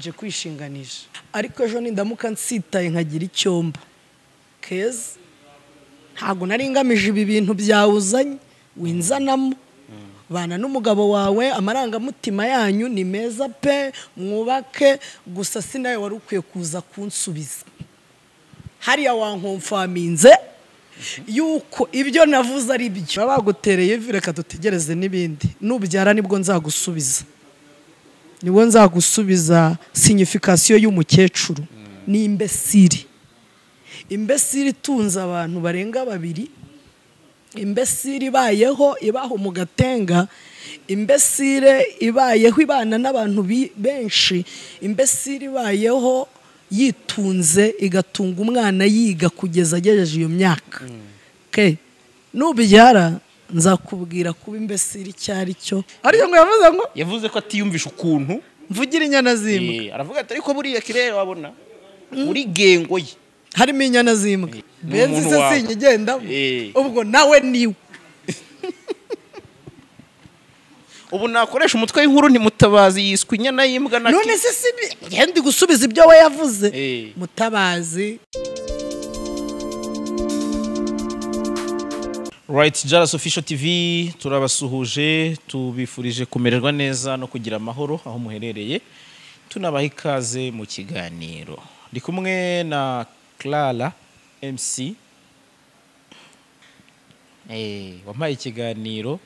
nje kwishinganisha ariko ejo nindamuka nsitaye nkagira icyomba Keza ntago nari ngamije ibi bintu byawuzanye winzanamo bana n'umugabo wawe amarangamutima yanyu ni meza pe mwubake gusa sinaye wari ukwiye kuza kunsubiza hariya wankomfaminze yuko ibyo navuze ari byo bagutereye reka dutegereze n'ibindi nubyara nibwo nzagusubiza niwo nzagusubiza signification y'umukecuru ni imbesiri tunza abantu barenga babiri imbesiri ibayeho ibaho mu gatenga imbesire ibayeho ibana n'abantu benshi imbesiri ibayeho yitunze igatunga umwana yiga kugeza agejeje iyo myaka nubyara nzakubwira kuba imbesiri cyari cyo ariko ngo yavuze ko atiyumvisha ukuntu mvugira inyana zimbwa aravuga ati ariko buriya kirere wabona muri gengo ye harimo inyana zimbwa benzi se sinyigendamo ubwo nawe niwe ubu nakoresha umutwe w'inkuru ntimutabazi yiswe inyana y'imbwa naki none se ndi gusubiza ibyo we yavuze mutabazi Right, JALAS Official TV turabasuhuje tubifurije kumererwa neza no kugira amahoro aho muherereye tunabaha ikaze mu kiganiro ndi kumwe na Clara MC wampaye ikiganiro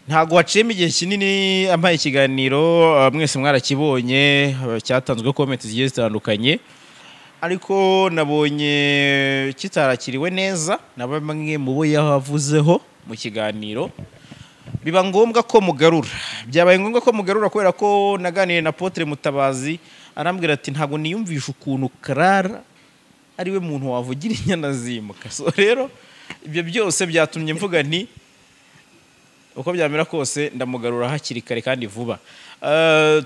ntago waciyemo igihe kinini ampaye ikiganiro mwese mwarakibonye cyatanzwe comment zigiye zitandukanye ariko nabonye kitarakiriwe neza na bamwe mu bo yavuzeho mu kiganiro biba ngombwa ko mugarura byabaye ngombwa ko mugarura kubera ko naganiriye na Apotre Mutabazi arambwira ati ntago niyumvisha ukuntu Clara ari we muntu wavugira inyana zimuka so rero ibyo byose byatumye mvuga nti uko byamera kose ndamugarura hakiri kare kandi vuba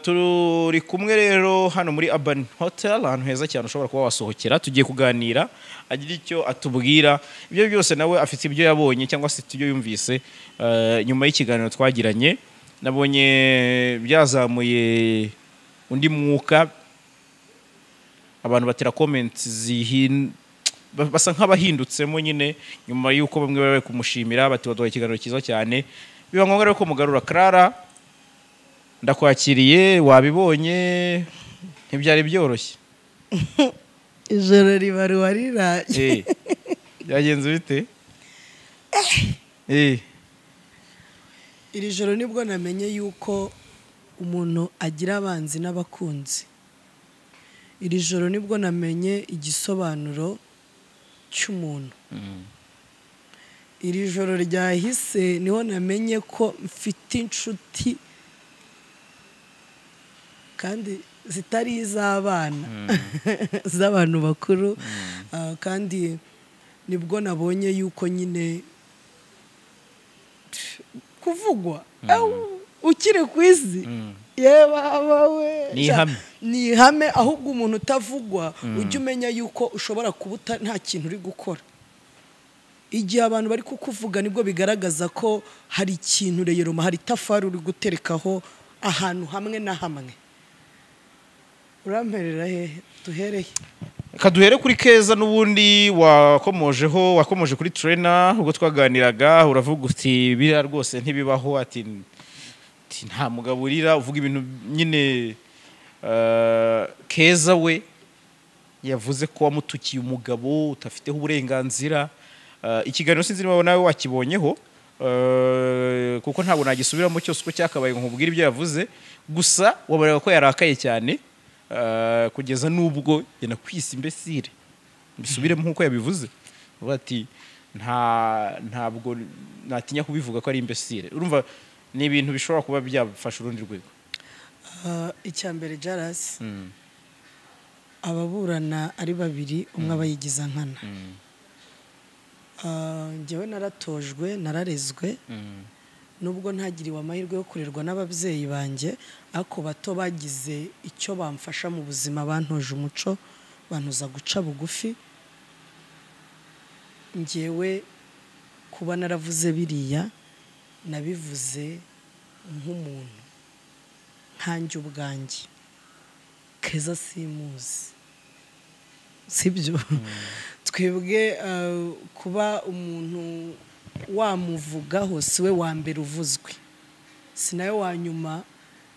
turi kumwe rero hano muri Urban Hotel ahantu heza cyane ushobora kuba wasohokera tugiye kuganira agira icyo atubwira ibyo byose nawe afite ibyo yabonye cyangwa se ibyo yumvise nyuma y'ikiganiro twagiranye nabonye byazamuye undi mwuka abantu batera comments basa nk'abahindutsemo nyine nyuma y'uko bamwe bari kumushimira bati waduhaye ikiganiro cyiza cyane biba ngombwa rero ko mugarura Clara ndakwakiriye wabibonye ntibyari byoroshye ijoro riba riraye byagenze bite iri joro nibwo namenye yuko umuntu agira abanzi n'abakunzi iri joro nibwo namenye igisobanuro cy'umuntu iri joro ryahise niho namenye ko mfite inshuti kandi zitari iz'abana z'abantu bakuru kandi nibwo nabonye yuko nyine kuvugwa ukiri ku isi yewe ni ihame ahubwo umuntu utavugwa ujye umenya yuko ushobora kuba nta kintu uri gukora igihe abantu bari kukuvuga nibwo bigaragaza ko hari ikintu rero hari tafari uri guterekaho ahantu hamwe na hamwe uramperera hehe duhereye kaduhere kuri Keza n'ubundi wakomoje kuri trainer ubwo twaganiraga uravuga uti bira rwose ntibibaho ati nta mugaburira uvuga ibintu nyine Keza we yavuze ko wamutukiye umugabo utafiteho uburenganzira ikiganiro sinzi niba nawe wakibonyeho kuko ntabwo nagisubiramo cyose uko cyakabaye nkubwira ibyo yavuze gusa wabarega ko yarakaye cyane kugeza nubwo yana kwisi imbesire bisubiremo nkuko yabivuze bati ntabwo natinya kubivuga ko ari imbesire urumva ni ibintu bishobora kuba byafasha urundi rwego icyambere JALAS ababurana ari babiri umwe abayigiza nkana njyewe naratojwe nararezwe nubwo ntagiriwe amahirwe yo kurerwa n'ababyeyi banjye ariko bato bagize icyo bamfasha mu buzima bantoje umuco bantuza guca bugufi njyewe kuba naravuze biriya nabivuze nk'umuntu nkanjye ubwanjye Keza simuzi sibyo twebwe kuba umuntu wamuvugaho siwe wa mbere uvuzwe sinayo wa nyuma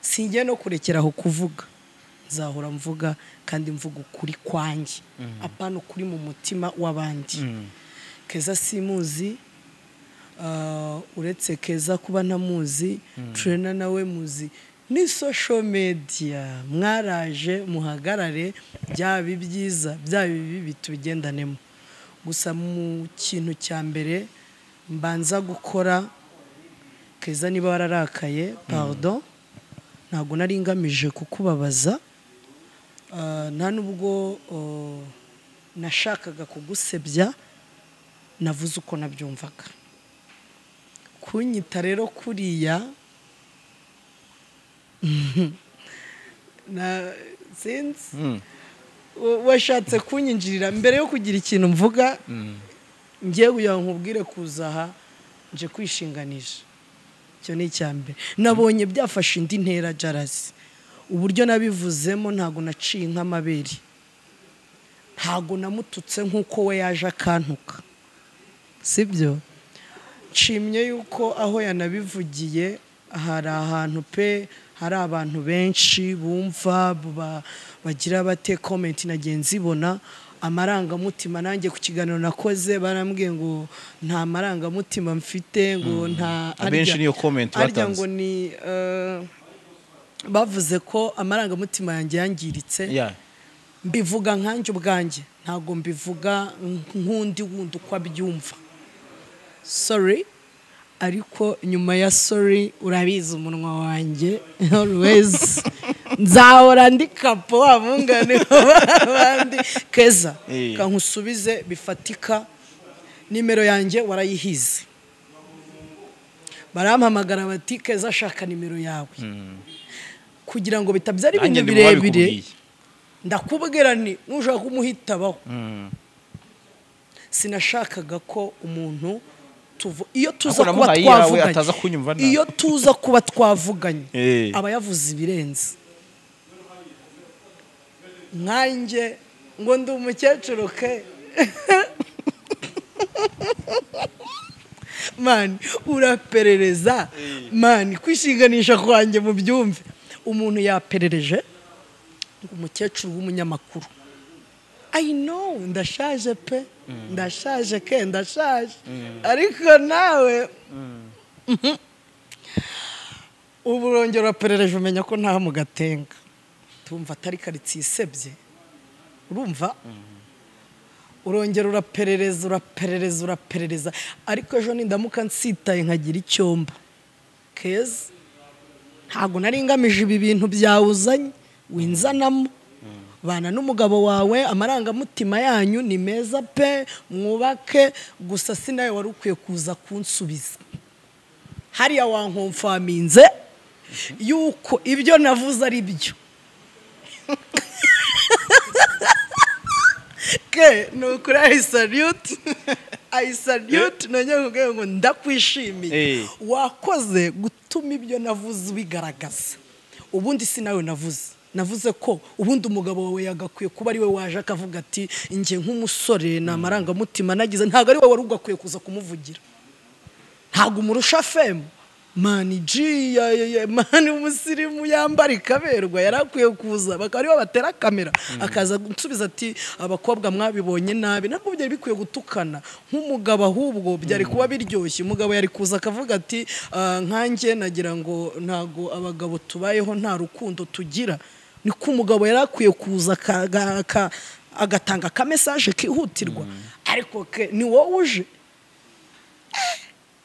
singiye no kurekeraho kuvuga nzahora mvuga kandi mvuga ukuri kwanjye apana ukuri mu mutima w'abandi Keza simuzi uretse Keza kuba ntamuzi Clara nawe muzi ni social media mwaraje muhagarare byaba ibyiza byaba bibi tubigendanemo gusa mu kintu cya mbere mbanza gukora Keza niba wararakaye pardon ntago nari ngamije kukubabaza nta nubwo nashakaga kugusebya navuze uko nabyumvaga kunyita rero kuriya na sinzi washatse kunyinjirira mbere yo kugira ikintu mvuga ngiye kugira nkubwire kuzaha nje kwishinganisha cyo ni cyambere nabonye byafashe indi ntera JALAS uburyo nabivuzemo ntago naciye nk'amabere ntago namututse nkuko we yaje akantuka sibyo nshimye yuko aho yanabivugiye hari ahantu pe hari abantu benshi bumva bagira bate comment nagenzi bona amarangamutima nanjye ku kiganiro nakoze barambwiye ngo nta marangamutima mfite ngo nta abenshi niyo comment batanze ngo ni bavuze ko amarangamutima yanjye yangiritse mbivuga nkanje ubwanjye ntago mbivuga nkundi wundi uko abyumva sorry ariko nyuma ya sorry urabizi umunwa wanjye always nzahora ndi kapo wamungane abandi Keza kankusubize bifatika nimero yanjye warayihize barampamagara bati Keza shaka nimero yawe kugira ngo bitabyari ibintu birebire ndakubwira ni nushaka kumuhitabaho sinashakaga ko umuntu iyo tuza kuba twavuganye iyo tuza kuba twavuganye aba yavuze ibirenze nkanjye ngo ndi umukecuru ke man uraperereza man kwishinganisha kwanjye mu byumve umuntu yaperereje umukecuru w'umunyamakuru I know ndashaje pe ndashaje ke ndashaje ariko nawe uburongero aperereje umenya ko nta mu gatenga tumva atari karitsiye isebye urumva urongera uraperereza ariko ejo nindamuka nsitaye nkagira icyomba Keza ntago nari ngamije ibi bintu byawuzanye winzanamo bana n'umugabo wawe amarangamutima yanyu ni meza pe mwubake gusa sinaye wari ukwiye kuza kunsubiza hariya wankomfaminze yuko ibyo navuze ari byo ke nukuri I salute nonye kugira ngo ndakwishimiye wakoze gutuma ibyo navuze bigaragaza ubundi sinawe navuze ko ubundi umugabo wawe yagakwiye kuba ari we waje akavuga ati nje nk'umusore na marangamutima nagize ntago ari we wari ugakwiye kuza kumuvugira ntago umurusha fame mani mani umusirimu yambara ikaberwa yarakwiye kuza bakaba ari bo batera kamera akaza gusubiza ati abakobwa mwabibonye nabi nabwo byari bikwiye gutukana nk'umugabo ahubwo byari kuba biryoshye umugabo yari kuza akavuga ati nkanjye nagira ngo ntago abagabo tubayeho nta rukundo tugira niko umugabo yarakwiye kuza agatanga ka message kihutirwa ariko ni wowe uje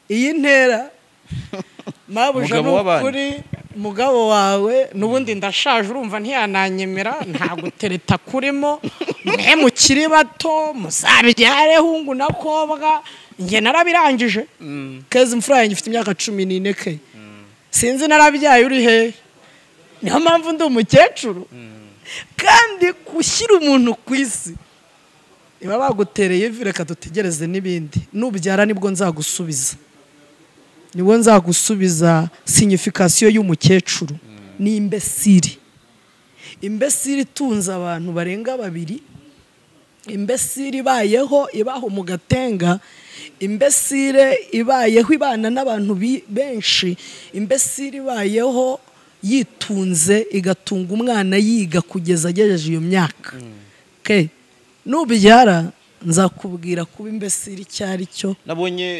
iyi ntera mabuja n'ukuri mugabo wawe nubundi ndashaje urumva ntiyananyemera ntago tereta kurimo mwe mukiri bato muzabyare hungu nakobwa nge narabirangije Keza imfura yanjye ifite imyaka 14 ke sinzi narabyaye uri he niyo mpamvu ndi umukecuru kandi gushyira umuntu ku isi iba bagutereye vireka dutegereze n'ibindi nubyara nibwo nzagusubiza niwo nzagusubiza signification y'umukecuru ni imbecile imbesire itunze abantu barenga babiri, imbesire ibayeho ibaho mu gatenga, imbesire ibayeho ibana n'abantu benshi, imbesire ibayeho yitunze igatunga umwana yiga kugeza agejeje iyo myaka. Nubyara nzakubwira kuba imbesire icyo ari cyo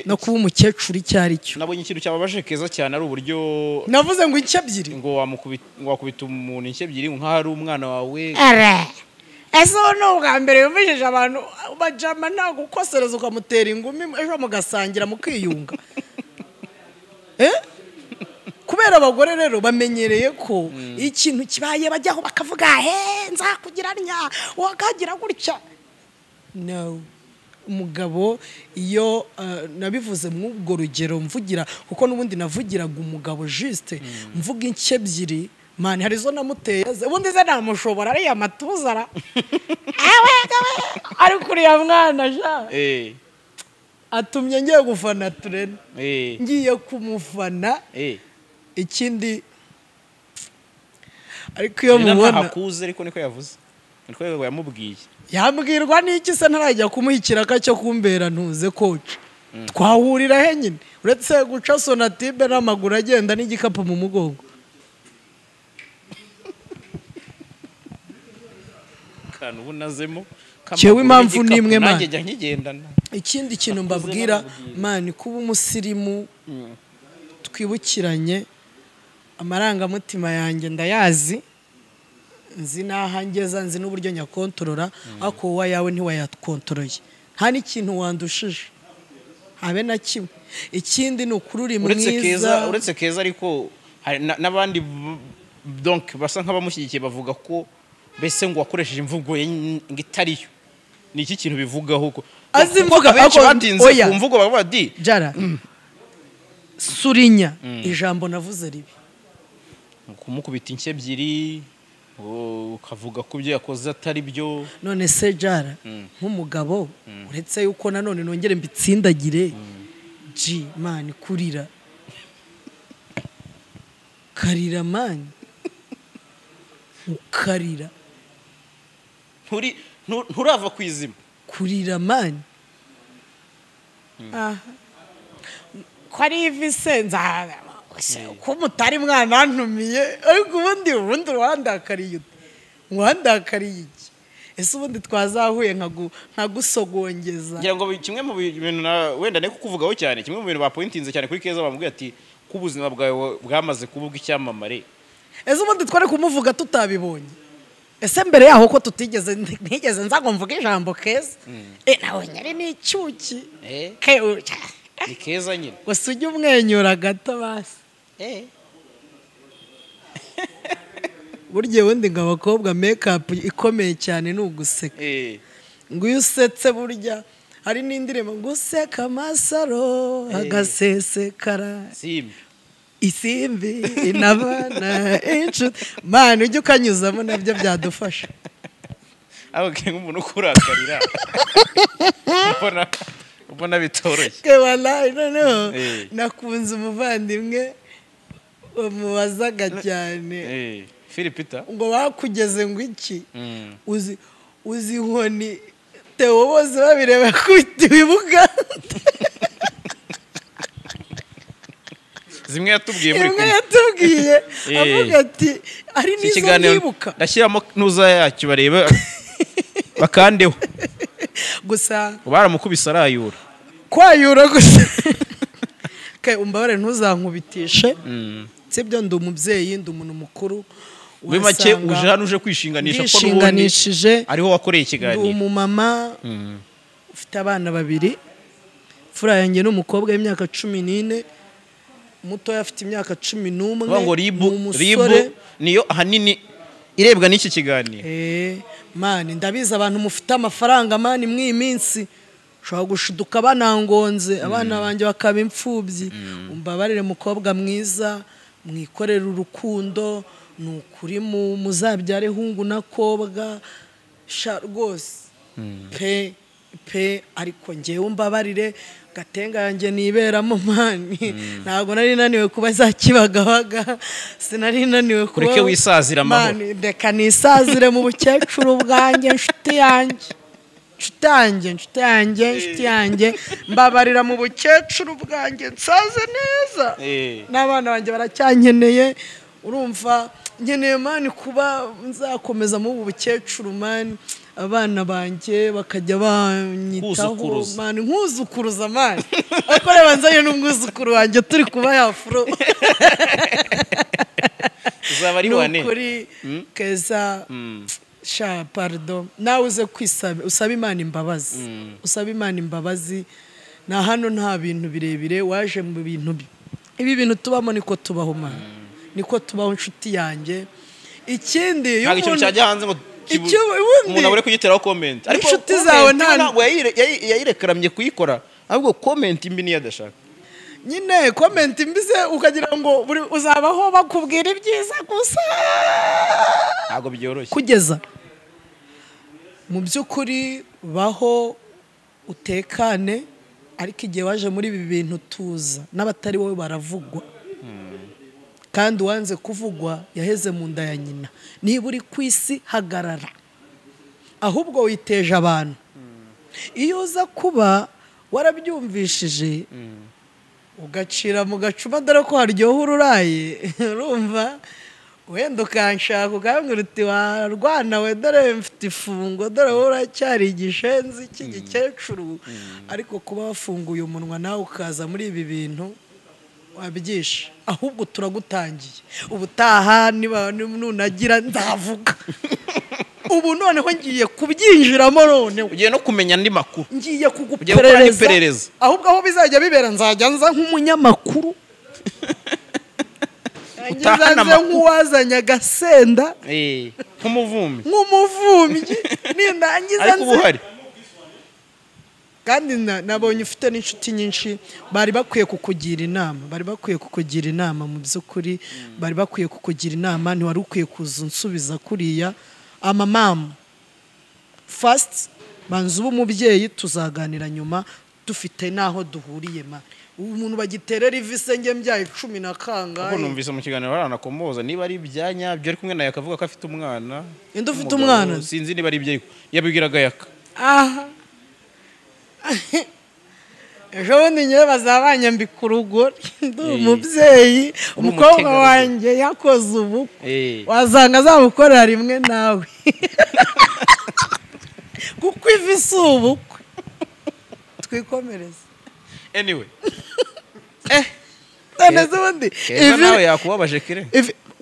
no kuba umukecuru icyo ari cyo. Nabonye ikintu cyababaje Keza cyane ari uburyo navuze ngo inshyi ebyiri ngo wakubita umuntu inshyi ebyiri nk'aho ari umwana wawe. ese ni ubwa mbere yumvishije abantu bajama nta gukosereza ukamutera ingumi ejo mugasangira mukiyunga. Kubera abagore rero bamenyereye ko ikintu kibaye bajyaho bakavuga nzakugira nya wakagira gutya. No, umugabo iyo nabivuze mu ubwo rugero mvugira kuko nubundi navugiraga umugabo juste mvuga inshyi ebyiri. Mani hari zo namuteye ubundi ze namushobora ari amatuzara ari kuri ya mwana sha atumye ngiye gufana Turene ngiye kumufana. Ikindi ariko iyo mubona hakuze ariko niko yavuze niko yamubwiye yambwirwa n'iki se ntarajya kumuhikira cyo kumbera ntuze coach twahurira he nyine uretse guca sonatibe n'amaguru agenda n'igikapu mu mugongo. Ubunazemo cyewe impamvu nimwe mani. nkigendana Ikindi kintu mbabwira mani kuba umusirimu twibukiranye amarangamutima yanjye ndayazi nzi nahangeza nzi n'uburyo nyakontorora ariko wowe yawe ntiwayakontoroye nta n'ikintu wandushije habe na kimwe. Ikindi ni ukururi mwiza uretse Keza ariko n'abandi donc basa nk'abamushyigikiye bavuga ko bese ngo wakoresheje imvugo ngitariyo. Ni iki kintu bivugaho uko azimvuga benshi batinze ku mvugo bavuga di Jara surinya ijambo navuze ribi kumukubita inshyi ebyiri ukavuga ko ibyo yakoze atari byo. None se Jara nk'umugabo uretse yuko nanone nongere mbitsindagire mani kurira karira mani ukarira nturava kwizima kurira mani. Ko ari ivisenza ko mutari mwana ntumiye ariko ubundi wandakariye iki ese ubundi twazahuye nkagusogongeza. ngira ngo kimwe mu bintu wenda ne kukuvugaho cyane kimwe mu bintu bapointinze cyane kuri Keza bamubwiye ati ko ubuzima bwawe bwamaze kububwa icyamamare. Ese ubundi twari kumuvuga tutabibonye. Ese mbere yaho ko ntigeze nzago mvuga ijambo Keza nawe nyari ni icyuki ni Keza nyine gusa ujye umwenyura gato basi. Burya wundi ngo abakobwa make-up ikomeye cyane ni uguseka. Ngo iyo usetse burya hari n'indirimbo ngo useka amasaro agasesekara isimbi inabana inshuti mani ujye ukanyuzamo nabyo byadufasha. nk'umuntu ukurakarira ubona bitoroshye. Wallahi noneho nakunze umuvandimwe mubazaga cyane Philipita ngo bakugeze ngo iki uzi inkoni Theo bose babireba kwitiwe ibuga zimwe yatubwiye muri kumwe yatubwiye avuga ati ari nizo nibuka ndashyiramo nuza yacyo bareba bakandeho gusa baramukubise arayura kwayura gusa umbabare ntuzankubitishe sibyo ndi umubyeyi ndi umuntu mukuru wimake uje hano uje kwishinganisha ko n'ubundi ariho wakoreye ikiganiro. Ndi umumama ufite abana babiri fura yanjye n'umukobwa w'imyaka 14 muto afite imyaka 11 ngo ribu niyo ahanini irebwa n'iki kiganiro. mani ndabiza abantu mufite amafaranga mani mw'iyi minsi ushobora gushiduka banangonze abana banjye bakaba imfubyi. Umbabarire mukobwa mwiza mwikorera urukundo nukuri muzabyare hungu nakobwa sha rwose pe ariko ngewe umbabarire gatenga yanjye niberamo mani ntabwo nari naniwe kuba zakibagabaga sinari naniwe kuba ureke wisazira amahoro mani reka nisazire mu bukecuru bwanjye inshuti yanjye mbabarira mu bukecuru bwanjye nsaze neza n'abana banjye baracyankeneye urumva nkeneye mani kuba nzakomeza mu bukecuru mani abana banjye bakajya banyitaho mani nkuzukuruza mani ariko reba nzanye n'umwuzukuru wanjye turi kuba yafuro uzaba ari wane kuri Keza sha pardon nawe uze kwisaba usaba Imana imbabazi na hano nta bintu birebire waje mu bintu ibi bintu tubamo niko tubaho mani niko tubaho inshuti yanjye ikindi nta kintu cyajya hanze ngo umuntu abure kugiteraho comment ariko inshuti zawe ntabwo yayirekeramye kuyikora ahubwo comment imbi niyo adashaka nyine comment mbize ukagira ngo uzabaho bakubwira ibyiza gusa ntabwo byoroshye kugeza mu by'ukuri baho utekane ariko igihe waje muri ibi bintu tuza n'abatari wowe baravugwa kandi wanze kuvugwa yaheze mu nda ya nyina niba uri ku isi hagarara ahubwo witeje abantu iyo uza kuba warabyumvishije ugacira mu gacuma dore ko haryoha ururaye urumva wenda ukanshaka ukambwira uti warwana we dore mfite ifungo dore wowe uracyari igishenzi cy'igikecuru ariko kuba wafunguye umunwa nawe ukaza muri ibi bintu wabigisha ahubwo turagutangiye ubutaha niba nunagira ndavuga ubu noneho ngiye kubyinjiramo none ugiye no kumenya andi makuru ngiye kuguperereza ahubwo aho bizajya bibera nzajya nza nk'umunyamakuru ngize nk'uwazanye agasenda nk'umuvumyi nindangiza ariko ubuhari kandi nabonye ufite n'inshuti nyinshi bari bakwiye kukugira inama mu by'ukuri bari bakwiye kukugira inama ntiwari ukwiye kuza unsubiza kuriya amamamu first banza umubyeyi tuzaganira nyuma dufite naho duhuriye ma umuntu bagiterera ivise nge mbyaye 10 na kangahe uko numvise mu kiganiro baranakomoza niba ari ibyanya byo ari kumwe naye akavuga ko afite umwana inde ufite umwana sinzi niba ari ibyo yabigiraga yaka ejo bundi nyewe bazabanyambika urugori ndi umubyeyi umukobwa wanjye yakoze ubukwe wazanga azamukorera rimwe nawe kuko ivi si ubukwe twikomereze anyway neza ubundi Keza nawe yakubabaje kire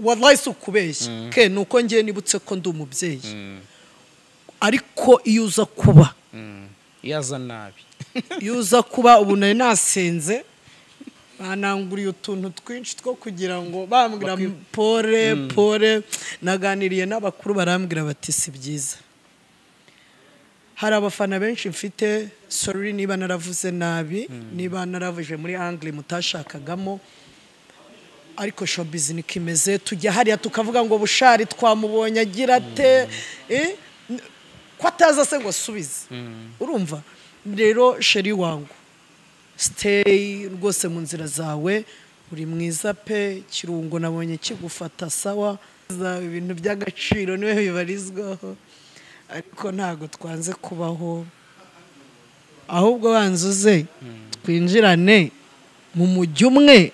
wallahi si ukubeshya ke nuko ngiye nibutse ko ndi umubyeyi ariko iyo uza kuba yaza nabi yuza kuba ubu nari nasenze bananguriye utuntu twinshi two kugira ngo bambwira pole naganiriye n'abakuru barambwira bati si byiza hari abafana benshi mfite sorry niba naravuze nabi niba naravuje muri angle mutashakagamo ariko showbiz nikimeze tujya hariya tukavuga ngo bushari twamubonye agira ate ko ataza se ngo subize urumva rero sheri wangu stay rwose mu nzira zawe uri mwiza pe kirungo nabonye kigufata sawa ibintu by'agaciro niwe bibarizwaho ariko ntago twanze kubaho ahubwo banzuze twinjirane mu mujyi umwe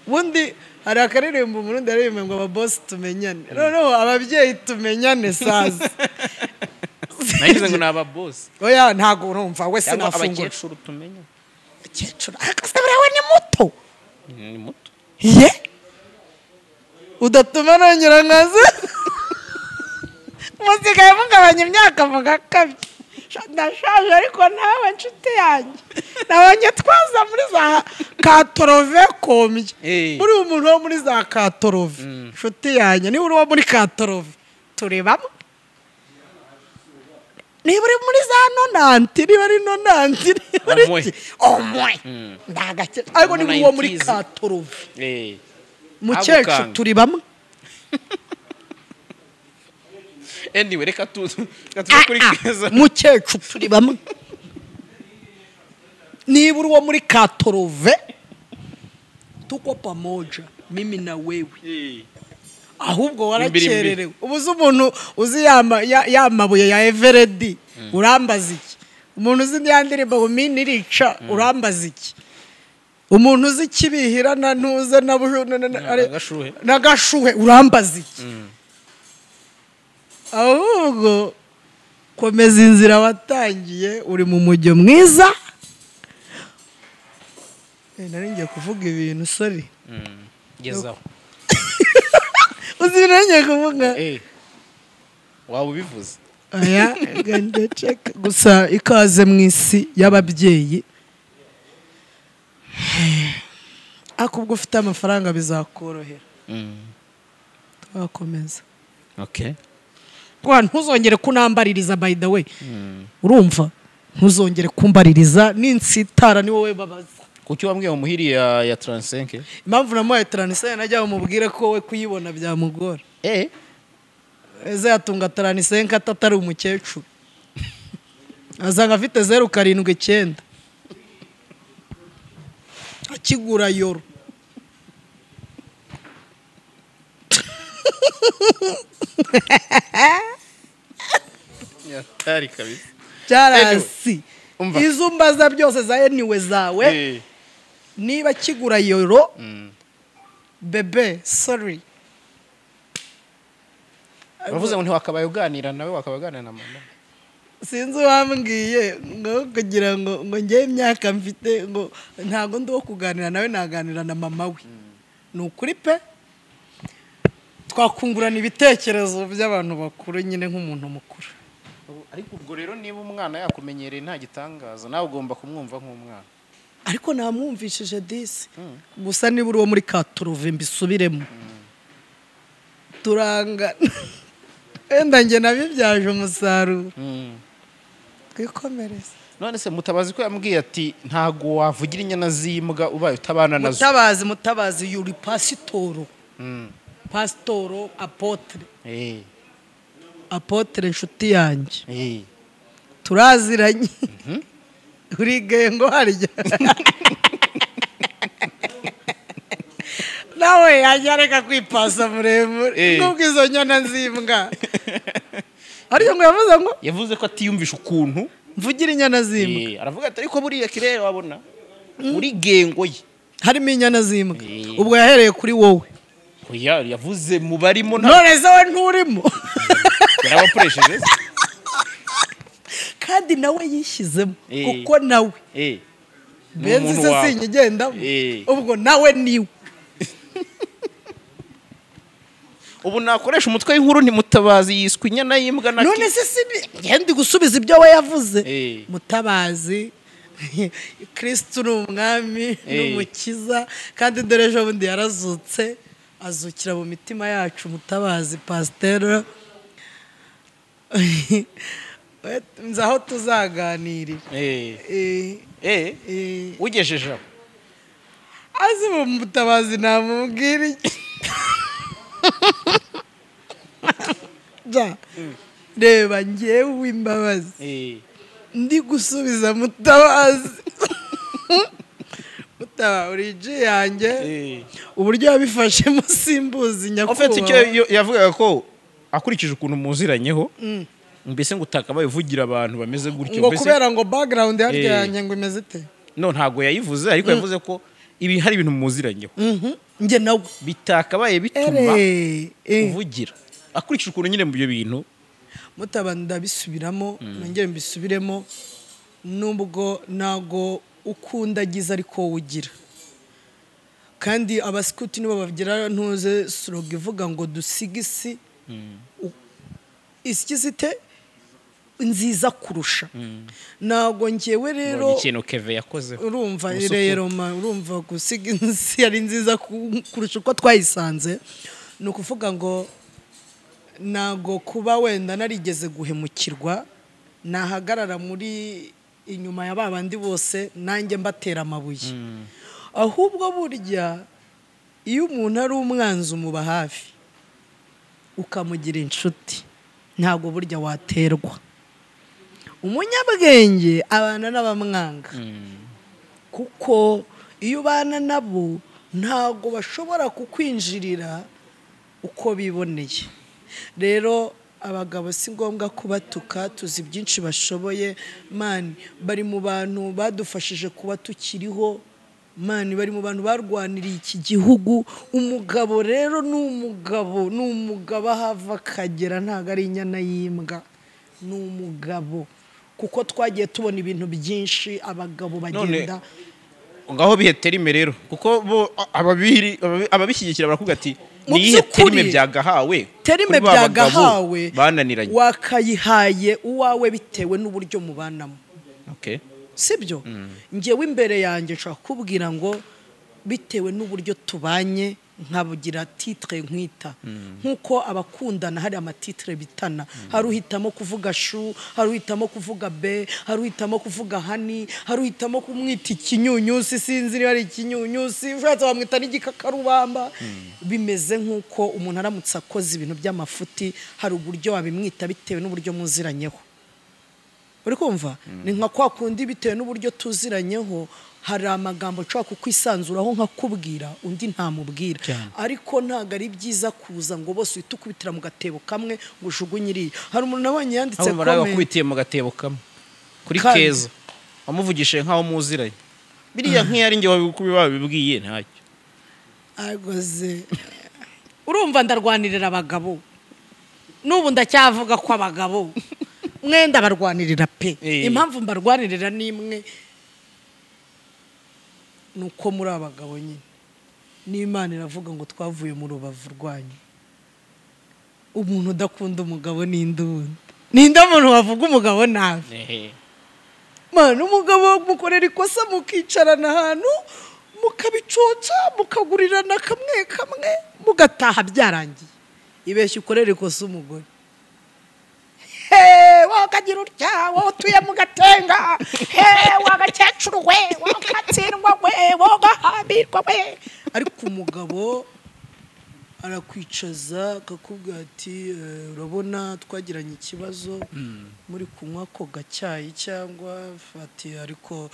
bundi hari akaririmbo umurundi aririmba ngo ababosi tumenyane noneho ababyeyi tumenyane saza nagize ngo naba boss oya ntago urumva we sinafungura abakecuru tumenya abakecuru akasabira ni muto ye udatuma nongera nkaze musigaye mugabanya imyaka mugakabye ndashaje ariko nawe nshuti yanjye nabonye twaza muri za katorove komye muri umuntu wo muri za katorove nshuti yanjye niba uri wo muri katorove turebamo niba uri muri za nonanti niba ari nonanti niba ari iki omwe ndagake ariko niba uri wo muri katorove mukecuru turi bamwe anyway reka tuze kuri Keza mukecuru turi bamwe nibura uwo muri Katorove tuko pamoja mimi na wewe ahubwo warakererewe ubuze umuntu uzi yamabuye ya Everedi urambaza iki umuntu uzi ndirimbo ngo mini rica urambaza iki umuntu uzi kibihirana ntuze nagashuhe urambaza iki ahubwo komeza inzira watangiye uri mu mujyo mwiza nari ngiye kuvuga ibintu sorry gezaho uzi nari ngiye kuvuga waba ubivuze aya gende check gusa ikaze mu isi y'ababyeyi akubwo ufite amafaranga bizakorohera twakomeza okay kwa ntuzongere kunambaririza by the way urumva ntuzongere kumbaririza ninsitara ni wowe babaza kuki wambwiye mu muhiri ya 35 impamvu namuhaye 35 najya umubwire ko we kuyibona byamugora eze yatunga 35 atatari umukecuru azanga afite 079 akigura yoro yatari kabisa JALAS izumbaza byose za anyway zawe niba kigura yoro bebe sorry bavuze ngo ntiwakabaye uganira nawe wakabaganira na mama sinzi wambwiye ngo kugira ngo ngiye imyaka mfite ngo ntago ndo kuganira nawe naganira na mama we nukuri pe twakungurana ibitekerezo by'abantu bakuru nyine nk'umuntu mukuru ariko ubwo rero niba umwana yakumenyereye nta gitangaza nawe ugomba kumwumva nk'umwana ariko namwumvishije disi gusa niba uri wo muri Katorove mbisubiremo turangana enda nge nabibyaje umusaruro twikomereza none se Mutabazi ko yambwiye ati ntago wavugira inyana z'imbwa ubaye utabana nazo Mutabazi yuri pasitoro pasitoro apotre inshuti yanjye turaziranye urigaye ngo harya nawe yajyareka kwipasa muremure nubwo izo nyana nzimbwa ariyo ngo yavuze ko atiyumvisha ukuntu mvugira inyana zimbwa aravuga ati ariko buriya kirere wabona uri gengo ye harimo inyana zimbwa ubwo yahereye kuri wowe yavuze mu barimo none se we nturimo yarabakoresheje kandi nawe yishyizemo kuko nawe benzi se sinyigendamo ubwo nawe niwe ubu nakoresha umutwe w'inkuru ni Mutabazi yiswe inyana y'imbwa naki none se ndi gusubiza ibyo we yavuze Mutabazi Kristo n'umwami n'umukiza kandi dore ejo bundi yarazutse azukira mu mitima yacu Mutabazi pasteur nzaho tuzaganirira ugejeje aho azi mu Mutabazi namubwira iki reba ngewe imbabazi ndi gusubiza Mutabazi urije yanjye uburyo yabifashemo simbuzi nyakubahwa ofete icyo yavugaga ko akurikije ukuntu muziranyeho mbese ngo utakabaye uvugira abantu bameze gutyo ngo kubera ngo background yanjye ngo imeze ite no ntago yayivuze ariko yavuze ko ibi hari ibintu muziranyeho nge nawe bitakabaye bituma uvugira akurikije ukuntu nyine mu byo bintu Mutabanda bisubiramo nongere mbisubiremo nubwo nago ukundagiza ariko ugira kandi abasikuti nibo bavugira ntuze slogan ivuga ngo dusigisi isikizite nziza kurusha nago ngewe rero ikintu Keve yakoze urumva rero urumva gusiga insi ari nziza kurusha uko twayisanze no kuvuga ngo nago kuba wenda narigeze guhemukirwa nahagarara muri inyuma ya babandi bose nanjye mbatera amabuye ahubwo burya iyo umuntu ari umwanzi umuba hafi ukamugira inshuti ntago burya waterwa umunyabwenge abana n'abamwanga kuko iyo ubana nabo ntago bashobora kukwinjirira uko biboneye. Rero abagabo si ngombwa kubatuka, tuzi byinshi bashoboye mani, bari mu bantu badufashije kuba tukiriho mani, bari mu bantu barwaniriye iki gihugu. Umugabo rero n'umugabo ahava akagera, ntago ari inyana y'imbwa, n'umugabo, kuko twagiye tubona ibintu byinshi abagabo bagenda ngaho biheterime rero, kuko bo ababishyigikira barakubwira ati niyihe terime byagahawe, terime byagahawe bananiranye, wakayihaye uwawe bitewe n'uburyo mubanamo. okay, sibyo? Ngewe imbere yanjye nshaka kubwira ngo bitewe n'uburyo tubanye nkabugira titre nkwita, nkuko abakundana hari amatitre bitana, hari uhitamo kuvuga shu, hari uhitamo kuvuga be, hari uhitamo kuvuga hani, hari uhitamo kumwita ikinyunyusi, sinzi niba ari ikinyunyusi, ushatse wamwita n'igikakarubamba. Bimeze nkuko umuntu aramutse akoze ibintu by'amafuti, hari uburyo wabimwita bitewe n'uburyo muziranyeho. Uri kumva? Ni nka kwa kundi bitewe n'uburyo tuziranyeho, hari amagambo nshaka kukwisanzuraho nkakubwira undi ntamubwira, ariko ntago ari byiza kuza ngo bose uhita ukubitira mu gatebo kamwe ngo ujugunye iriya. Hari umuntu nabonye yanditse comment, abo bakubitiye mu gatebo kamwe kuri Keza, wamuvugishije nkaho muziranye, biriya nk'iyo ari nge wabibwiye ntacyo agoze. Urumva ndarwanirira abagabo, n'ubu ndacyavuga ko abagabo mwenda barwanirira pe. Impamvu mbarwanirira nimwe, nuko muri abagabo nyine n'Imana iravuga ngo twavuye mu rubavu rwanyu. Umuntu udakunda umugabo n'indundi, ninde muntu wavuga umugabo nabi? Mana, umugabo mukorera ikosa mukicarana ahantu mukabicoca, mukagurirana kamwe kamwe, mugataha byarangiye. Ibeshye ukorera ikosa umugore, wakagira utya, wotuye mu gatenga, wagakecuru we, wakatsindwa we, wagahambirwa we. Ariko umugabo arakwicaza akakubwira ati urabona twagiranye ikibazo muri kunywa ko gacyayi, cyangwa ati ariko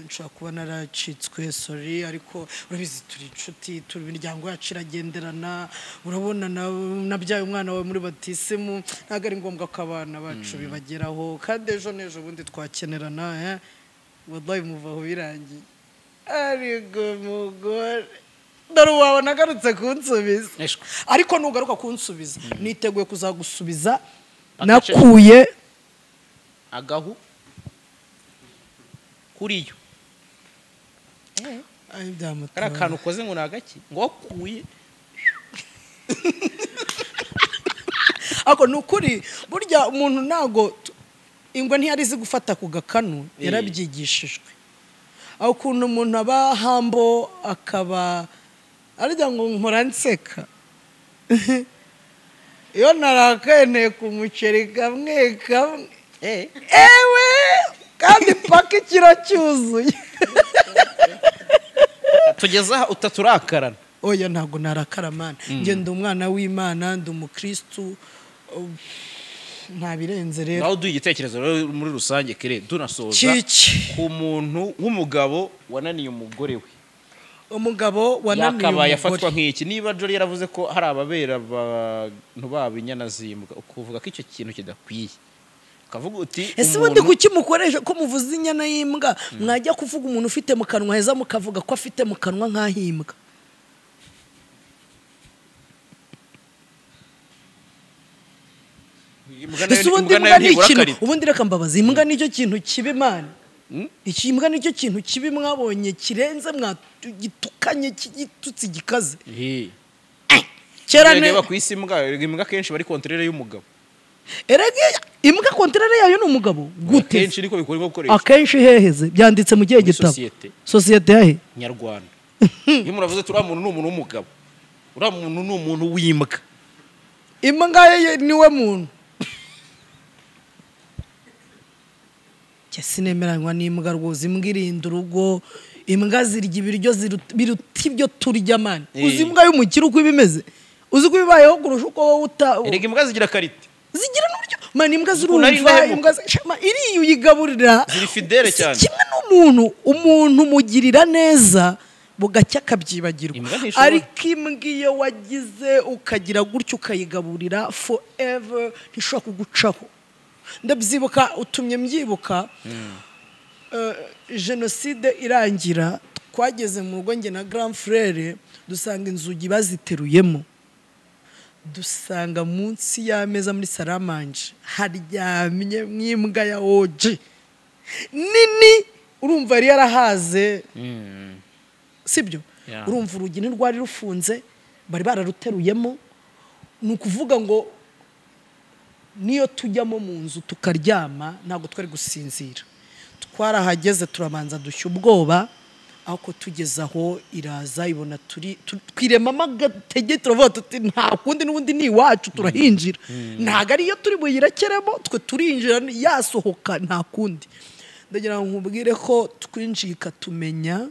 nshaka kuba naracitswe, sorry, ariko urabizi turi inshuti, turi imiryango yacu iragenderana, urabona nabyaye umwana wawe muri batisimu, ntabwo ari ngombwa ko abana bacu bibageraho, kandi ejo n'ejo bundi twakenerana, wallahi muvaho birangiye. Ariko umugore dore wawe nagarutse kunsubiza, ariko nugaruka kunsubiza niteguye kuzagusubiza nakuye agahu kuri yo. Ay byamutse ari akantu ukoze ngo nagaki ngo wakuye. Ako nukuri burya umuntu nago ingwa ntiyarizi gufata ku gakanu, yarabyigishijwe. Aho kuntu umuntu aba hambo akaba arya ngo nkora nseka. Iyo narakene ku muceri kamwe kamwe, ewe kandi paka ikiro cyuzuye. Tugeza utaturakarana. Oya ntago narakara mana, nge ndi umwana w'Imana, ndi umukristo, nta birenze rero. Naho duye igitekerezo muri rusange kire dunasoza ku muntu w'umugabo wananiye umugore we. Umugabo wananiye yakabaye afatwa nk'iki? Niba Jolly yaravuze ko hari ababera abantu babo inyana zimbwa, ukuvuga ko icyo kintu kidakwiye, ukavuga uti ese ubundi kuki mukoresha ko muvuze inyana y'imbwa, mwajya kuvuga umuntu ufite mu kanwa heza mukavuga ko afite mu kanwa nk'ahimbwa? Ubundi reka mbabaza, imbwa nicyo kintu kibi mana? Iki imbwa nicyo kintu kibi mwabonye kirenze mwagitukanye kigitutsi gikaze? Kera niba kwisi imbwa kenshi bari kontrere y'umugabo. Erege imbwa kontrere yayo n'umugabo gute? Kenshi niko bikorwa gukoresha. Akenshi heheze byanditse mu gihe gitabo. Societe yahe Nyarwanda. Iyo muravuze turi umuntu n'umuntu w'umugabo, uri umuntu n'umuntu w'imbwa. Imbwa ye niwe muntu. Sinemeranywa n'imbwa rwose. Imbwa irinda urugo, imbwa zirya ibiryo biruta ibyo turya mani. Uzi imbwa y'umukire uko ibimeze? Uzi ko bibayeho kurusha uko wowe erega imbwa zigira karite, zigira n'uburyo mani. Imbwa zirumva, imbwa iriya uyigaburira ziri fidele cyane, kimwe umuntu mugirira neza bugacya akabyibagirwa, ariko imbwa iyo wagize ukagira gutyo ukayigaburira forever ntishobora kugucaho. Ndabyibuka, utumye mbyibuka jenoside irangira, twageze mu rugo njye na grand frere, dusanga inzugi baziteruyemo, dusanga munsi y'ameza muri saramanje haryamye nk'imbwa ya oji nini, urumva yari yarahaze, sibyo? Urumva urugi ntirwari rufunze, bari bararuteruyemo. Ni ukuvuga ngo niyo tujyamo mu nzu tukaryama ntabwo twari gusinzira. Twarahageze turabanza dushya ubwoba, aho ko tugeze aho iraza ibona twiremamo agatege, turavuga tuti nta kundi n'ubundi ni iwacu turahinjira, ntabwo ariyo turi buyirekeremo, twe turinjira yasohoka nta kundi. Ndagira ngo nkubwire ko twinjiye ikatumenya,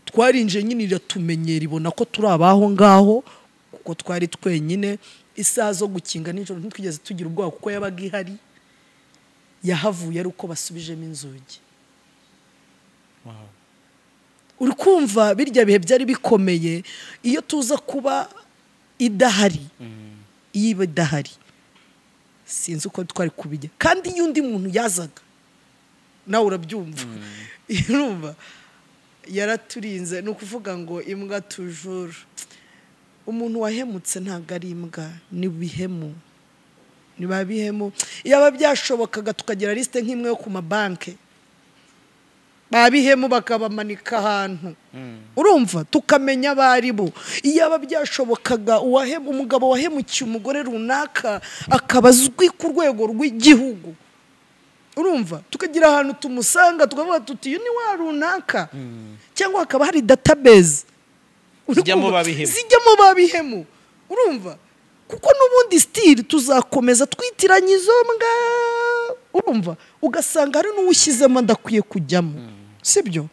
twarinje nyine iratumenyera, ibona ko turi abaho ngaho kuko twari twenyine. Isaha zo gukinga nijoro ntitwigeze tugira ubwoba kuko yabaga ihari, yahavuye ari uko basubijemo inzugi. Uri kumva birya bihe byari bikomeye, iyo tuza kuba idahari, iyo idahari sinzi uko twari kubijya. Kandi iyo undi muntu yazaga, nawe urabyumva, urumva yaraturinze. Ni ukuvuga ngo imbwa tujuru, umuntu wahemutse ntabwo ari imbwa, ni bihemu, ni babihemu. Iyo byashobokaga tukagira liste nk'imwe yo ku mabanke, babihemu bakabamanika ahantu, urumva tukamenya abari bo. Iyo byashobokaga umugabo wahemukiye umugore runaka akaba azwi ku rwego rw'igihugu, urumva tukagira ahantu tumusanga tukavuga tuti uyu ni wa runaka, cyangwa hakaba hari database zijyamo babihemu, urumva kuko n'ubundi style tuzakomeza twitiranya izo mbwa, urumva ugasanga hari n'uwushyizemo ndakwiye kujyamo, sibyo?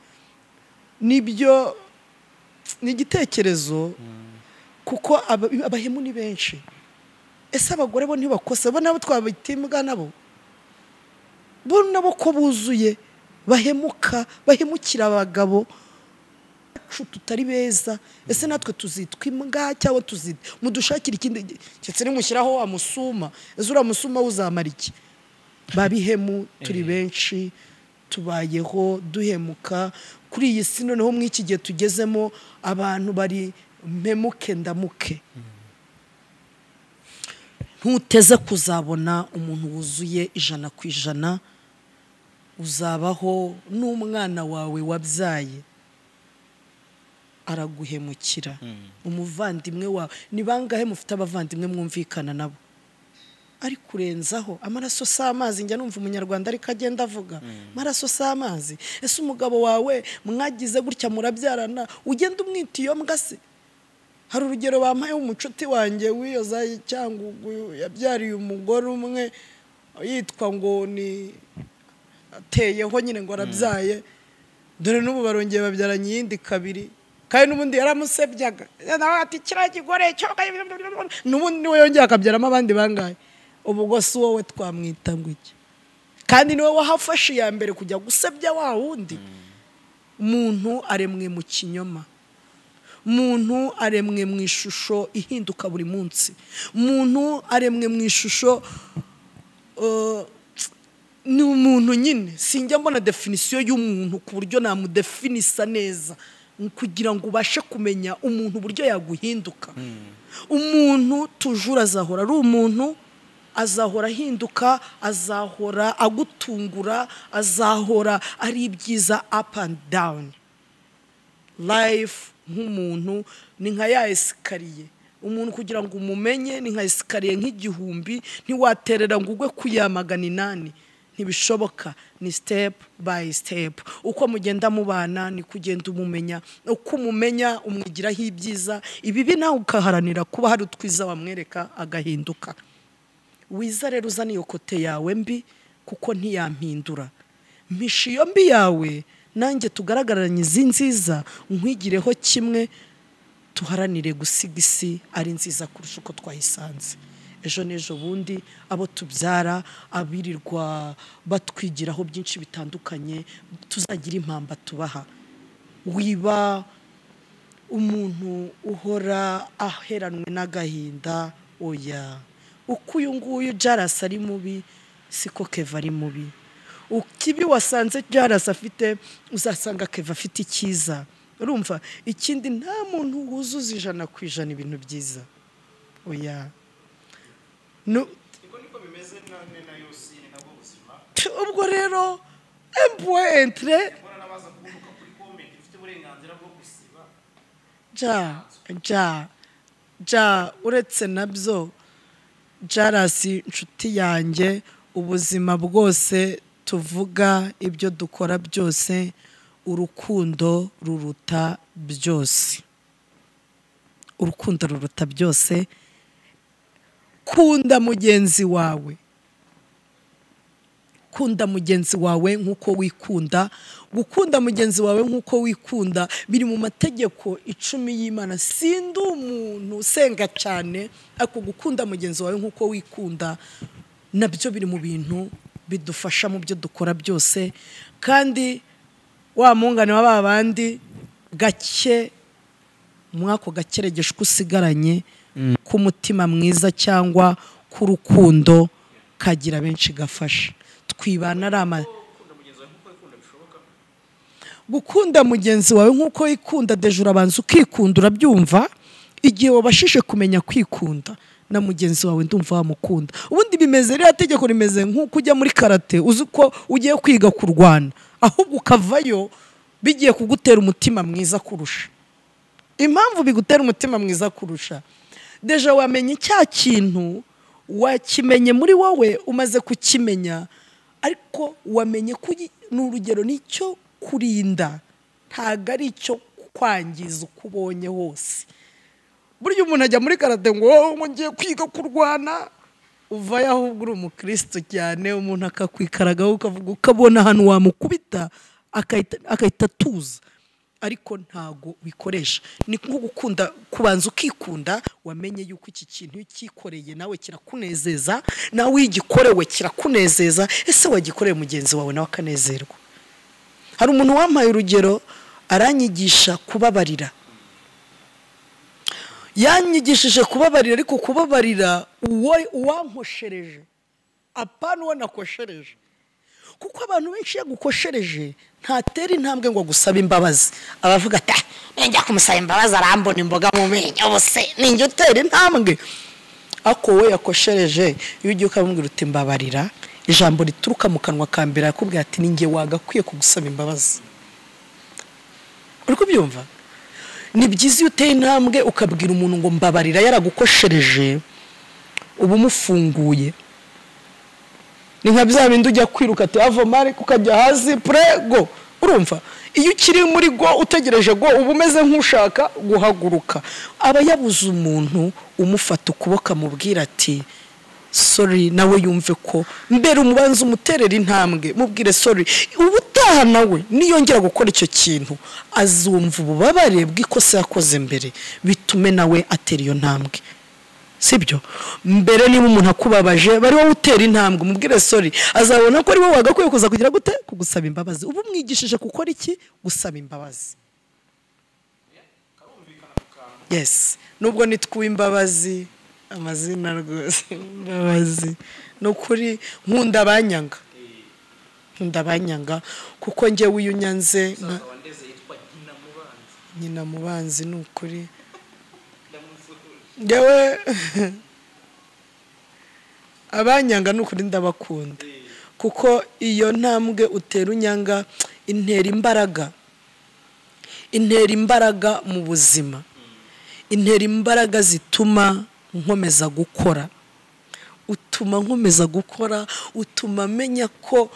Nibyo ni igitekerezo, kuko abahemu ni benshi. Ese abagore bo ntibakose, bo nabo twabitimbwa nabo, bo nabo ko buzuye bahemukira abagabo tutari beza. Ese natwe tuzitwa imbwa cyangwa mudushakira ikindi cyetse nimushyiraho amusuma? Ese uramusuma uzamara iki? Babihemu turi benshi, tubayeho duhemuka kuri iyi si. Noneho mw'iki gihe tugezemo abantu bari mpemuke ndamuke. Ntuteze kuzabona umuntu wuzuye 100%, uzabaho n'umwana wawe wabyaye araguhemukira. Umuvandimwe wawe, ni bangahe mufite abavandimwe mwumvikana nabo? Ari kurenzaho amaraso si amazi. Njya numva umunyarwanda ariko agenda avuga amaraso si amazi. Ese umugabo wawe mwagize gutya murabyarana, ugenda umwita iyo mbwa se? Hari urugero bampaye umucuti wanjye wiyoza cyangwa yabyariye umugore umwe yitwa ngo ni ateyeho nyine ngo arabyaye, dore n'ubu barongeye babyaranye iyindi kabiri, kandi n'ubundi yaramusebyaga, nawe ati kiriya kigore cyo, n'ubundi niwe yongeye akabyaramo abandi bangahe. Ubwo si wowe twamwita ngo iki? Kandi niwe wahafashe iya mbere kujya gusebya wa wundi. Umuntu aremwe mu kinyoma, umuntu aremwe mu ishusho ihinduka buri munsi, umuntu aremwe mu ishusho ni umuntu nyine. Sinjya mbona definition y'umuntu ku buryo namudefinisa neza kugira ngo ubashe kumenya umuntu uburyo yaguhinduka. Umuntu tujura azahora ari umuntu, azahora ahinduka, azahora agutungura, azahora ari ibyiza up and down. Life nk'umuntu ni nka ya esikariye. Umuntu kugira ngo umumenye ni nka esikariye nk'igihumbi, ntiwaterera ngo ugwe ku ya 800, ntibishoboka. Ni step by step. Uko mugenda mubana ni kugenda umumenya, uko umumenya umwigiraho ibyiza, ibibi nawe ukaharanira kuba hari utwiza wamwereka agahinduka. Wiza rero uzana iyo kote yawe mbi, kuko ntiyampindura. Mpisha iyo mbi yawe, nanjye tugaragaranye izi nziza, nkwigireho kimwe, tuharanire gusiga isi ari nziza kurusha uko twayisanze. ejo n'ejo bundi abo tubyara abirirwa batwigiraho byinshi bitandukanye tuzagira impamba tubaha. Wiba umuntu uhora aheranwe n'agahinda, oya. Uko uyu nguyu JALAS ari mubi siko Keva ari mubi. Ukibi wasanze JALAS afite uzasanga Keva afite icyiza. Urumva ikindi nta muntu wuzuza 100% ibintu byiza, oya. No niko bimeze na yose nabwo buzima. Ubwo rero entre ja uretse nabyo JALAS inshuti yanjye, ubuzima bwose tuvuga, ibyo dukora byose, urukundo ruruta byose. Urukundo ruruta byose. Kunda mugenzi wawe, kunda mugenzi wawe nkuko wikunda. Gukunda mugenzi wawe nkuko wikunda biri mu mategeko 10 y'Imana. Sindi umuntu usenga cyane, ako gukunda mugenzi wawe nkuko wikunda nabyo biri mu bintu bidufasha mu byo dukora byose. Kandi wa mungane wa babandi gake mwako gakeregesha kusigaranye ku mutima mwiza cyangwa ku rukundo kagira benshi gafasha. Twibana rama gukunda mugenzi wawe nkuko ikunda dejura abanza ukikunda, urabyumva. Igihe wabashije kumenya kwikunda na mugenzi wawe ndumva wamukunda. Ubundi bimeze rero ategeko rimeze nkuko ujya muri karate uzi ko ugiye kwiga kurwana, ahubwo ukavayo bigiye kugutera umutima mwiza kurusha. Impamvu bigutera umutima mwiza kurusha, deja wamenye cya kintu, wakimenye muri wowe, umaze kukimenya, ariko wamenye ko n'urugero nicyo kurinda, ntago ari icyo kwangiza uko ubonye hose. Burya umuntu ajya muri karate ngo ngiye kwiga kurwana, uvayo ahubwo uri umukristo cyane, umuntu akakwikaragaho ukavuga, ukabona ahantu wamukubita akahita tuza, ariko ntago bikoresha. Ni nko gukunda, kubanza ukikunda, wamenye yuko iki kintu ukikoreye nawe kirakunezeza, nawe igikorewe kirakunezeza, ese wagikoreye mugenzi wawe nawe akanezerwa. Hari umuntu wampaye urugero aranyigisha kubabarira. Yanyigishije kubabarira, ariko kubabarira uwankoshereje apana uwo nakoshereje. Kuko abantu benshi yagukoshereje ntatera intambwe ngo gusaba imbabazi. Abavuga ati njya kumusaba imbabazi arambona imboga mu menyo, ubuse ninjye utera intambwe. Ako we yakoshereje iyo ugiye ukamubwira uti mbabarira, ijambo rituruka mu kanwa ka mbere yakubwira ati ninjye wagakwiye kugusaba imbabazi. Uri kubyumva? Ni byiza iyo uteye intambwe ukabwira umuntu ngo mbabarira yaragukoshereje, ubu mufunguye. Ni nka bya bindi ujya kwiruka ati ava mari ukajya hasi prego. Urumva iyo ukiri muri go utegereje go ubu umeze nk'ushaka guhaguruka. Aba yabuze umuntu umufata ukuboko amubwira ati sorry, nawe yumve ko mbere umubanza umuterera intambwe, mubwire sorry. Ubutaha nawe niyongera gukora icyo kintu azumva ububabare bw'ikosa yakoze mbere, bitume nawe atera iyo ntambwe. Sibyo? Mbere niba umuntu akubabaje bari wowe utera intambwe, mubwire sorry, azabona ko ari wowe wagakwiye kuza kugira gute kugusaba imbabazi. Ubu mwigishije gukora iki? Gusaba imbabazi. Yes, nubwo nitwa imbabazi amazina rwose imbabazi no kuri nkunda banyanga, nkunda banyanga kuko nge wiyunyanze nyina mubanzi nukuri ngewe abanyanga nukuri ndabakunda kuko iyo ntambwe utera unyanga intera imbaraga mu buzima, intera imbaraga zituma nkomeza gukora, utuma nkomeza gukora, utuma menya ko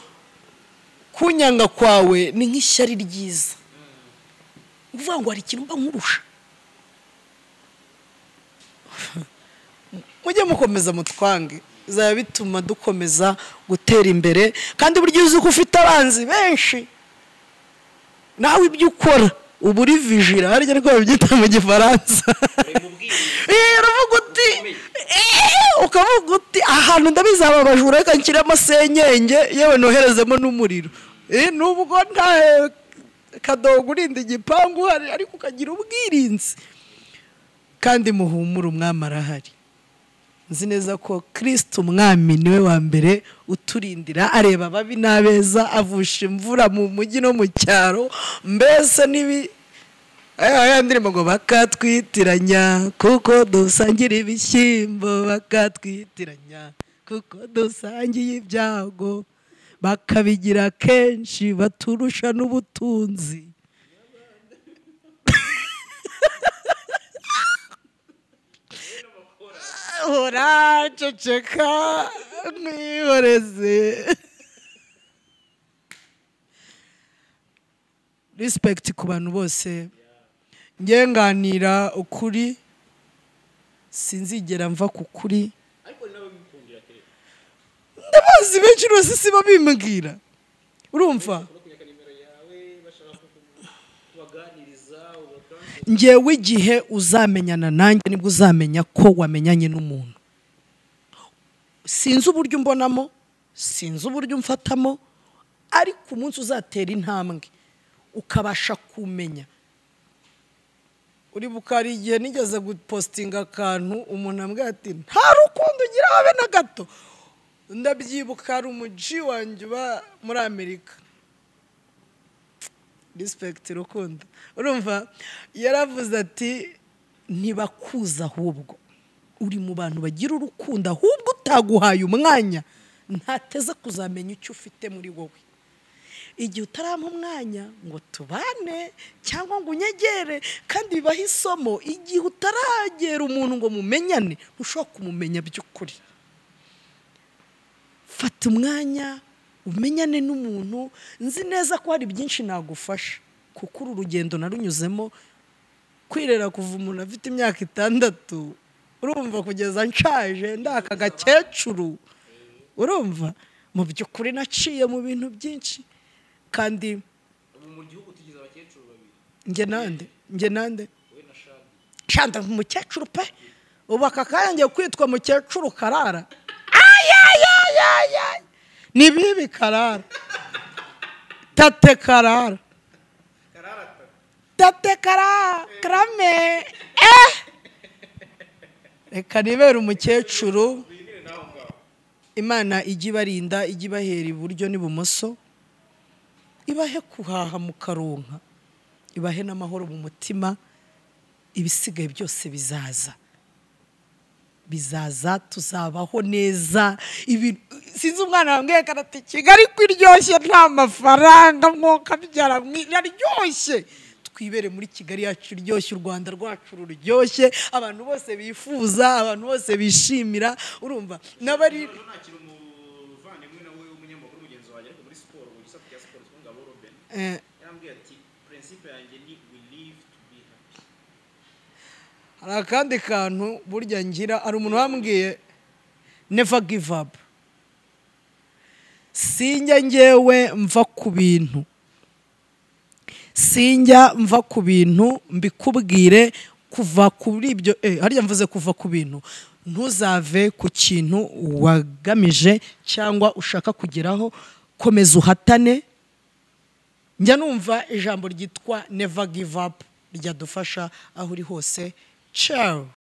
kunyanga kwawe ni nk'ishyari ryiza, uvuga ngo hari ikintu mba nkurusha. Mujye mukomeza mutwange, bizaba bituma dukomeza gutera imbere. Kandi buryo uzi ko ufite abanzi benshi, nawe ibyo ukora uburi vigila harya ariko babyita mu gifaransa uravuga uti ukavuga uti ahantu ndabizaba abajura reka nshyiramo senyenge yewe noherezemo n'umuriro nubwo nta kadogo urinda igipangu hari ariko ukagira ubwirinzi kandi muhumura umwami arahari nzi neza ko Kristo umwami niwe wa mbere uturindira areba ababi n'abeza avusha imvura mu mujyi no mu cyaro mbese nibi aya ndirimbo ngo bakatwitiranya kuko dusangira ibishyimbo bakatwitiranya kuko dusangiye ibyago bakabigira kenshi baturusha n'ubutunzi ora ceceka mwihoreze respect ku bantu bose ngenganira ukuri sinzigera mva ku kuri ndabazi benshi rwose si babimbwira urumva ngewe igihe uzamenyana nanjye nibwo uzamenya ko wamenyanye n'umuntu sinzi uburyo mbonamo sinzi uburyo mfatamo ariko umunsi uzatera intambwe ukabasha kumenya uri bukari igihe nigeze gupostinga akantu umuntu ambwira ati nta rukundo ugira habe na gato ndabyibuka ari umuji wanjye uba muri Amerika respect rukundo urumva yaravuze ati ntibakuza ahubwo uri mu bantu bagira urukundo ahubwo utaguhaye umwanya ntateze kuzamenya icyo ufite muri wowe igihe utarampa umwanya ngo tubane cyangwa ngo unyegere kandi bibaho isomo igihe utaragera umuntu ngo mumenyane ntushobora kumumenya by'ukuri fata umwanya umenyane n'umuntu nzi neza ko hari byinshi nagufasha kuko uru rugendo narunyuzemo kwirera kuva umuntu afite imyaka 6 urumva kugeza nshaje ndaka gakecuru urumva mu by'ukuri naciye mu bintu byinshi kandi mu gihugu tugize abakecuru babiri nge nande we na Shanda umukecuru pe ubu akakangiye kwitwa mukecuru Clara ni bibi Clara tate Clara tate Clara krame reka nibera umukecuru Imana igibarinda igibahera iburyo n'ibumoso ibahe kuhaha mu karonka ibahe n'amahoro mu mutima ibisigaye byose bizaza tuzabaho neza sinzi umwana wambwiye karate Kigali kwiryoshye nta mafaranga mwoka byara mwiryoshye twibere muri Kigali yacu iryoshye u Rwanda rwacu ruryoshye abantu bose bifuza abantu bose bishimira urumva nabari hari akandi kantu burya ngira ari umuntu wambwiye never give up sinjya ngewe mva ku bintu mbikubwire kuva kuri ibyo harya mvuze kuva ku bintu ntuzave ku kintu wagamije cyangwa ushaka kugeraho komeza uhatane njya numva ijambo ryitwa never give up ryadufasha aho uri hose ciao